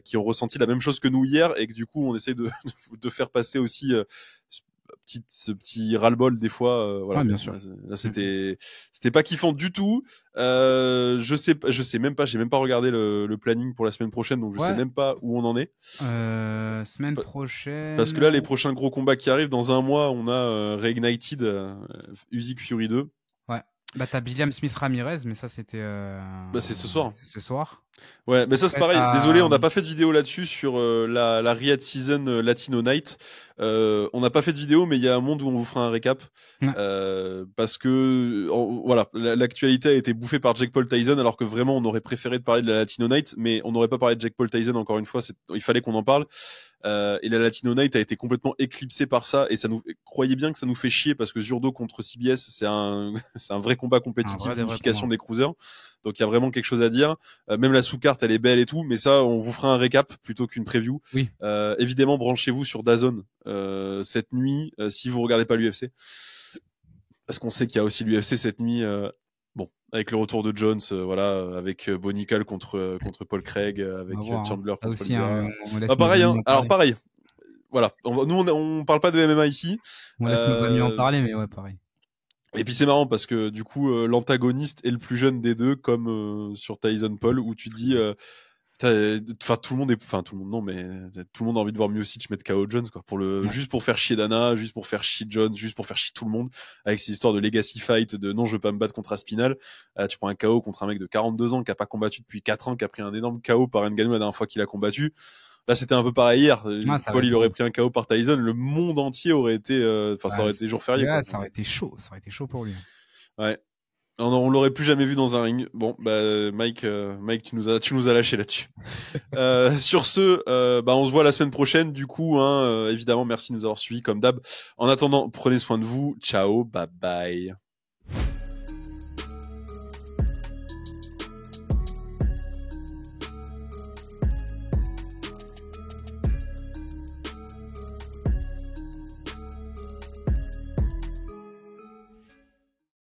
qui ont ressenti la même chose que nous hier, et que du coup, on essaie de faire passer aussi. Ce petit ras-le-bol des fois, voilà. Bien sûr. Là, c'était pas kiffant du tout. Je sais même pas, j'ai même pas regardé le planning pour la semaine prochaine, donc je sais même pas où on en est. Semaine prochaine. Parce que là, les prochains gros combats qui arrivent dans un mois, on a Reignited, Usyk Fury 2. Ouais. Bah t'as William Smith Ramirez, mais ça c'était. C'est ce soir. C'est ce soir. Ouais, mais ça c'est pareil. Désolé, on n'a pas fait de vidéo là-dessus sur la Riyadh Season Latino Night. On n'a pas fait de vidéo, mais il y a un monde où on vous fera un récap parce que voilà, l'actualité a été bouffée par Jake Paul Tyson, alors que vraiment on aurait préféré de parler de la Latino Night, mais on n'aurait pas parlé de Jake Paul Tyson encore une fois. Il fallait qu'on en parle. Et la Latino Night a été complètement éclipsée par ça, et croyez bien que ça nous fait chier parce que Zurdo contre CBS, c'est un vrai combat compétitif d'unification des cruisers. Donc il y a vraiment quelque chose à dire. Même la sous-carte, elle est belle et tout, mais ça, on vous fera un récap plutôt qu'une preview. Oui. Évidemment, branchez-vous sur DAZN cette nuit si vous regardez pas l'UFC, parce qu'on sait qu'il y a aussi l'UFC cette nuit. Bon, avec le retour de Jones, voilà, avec Bonical contre Paul Craig, avec Chandler contre aussi, pareil. Hein. Alors pareil. Voilà. On parle pas de MMA ici. On laisse nos amis en parler, mais ouais, pareil. Et puis c'est marrant parce que du coup l'antagoniste est le plus jeune des deux, comme sur Tyson Paul, où tu dis tout le monde a envie de voir Miocic mettre KO Jones, quoi, juste pour faire chier Dana, juste pour faire chier Jones, juste pour faire chier tout le monde, avec ces histoires de legacy fight, de non je veux pas me battre contre Aspinal. Tu prends un KO contre un mec de 42 ans qui a pas combattu depuis 4 ans, qui a pris un énorme KO par Ngannou la dernière fois qu'il a combattu. Là, c'était un peu pareil hier. Paul, il aurait pris un KO par Tyson, le monde entier aurait été, ça aurait été jour férié. Ouais, ça aurait été chaud pour lui. Ouais. On l'aurait plus jamais vu dans un ring. Bon, bah Mike, tu nous as lâché là-dessus. Sur ce, bah on se voit la semaine prochaine. Du coup, hein, évidemment, merci de nous avoir suivis comme d'hab. En attendant, prenez soin de vous. Ciao, bye bye.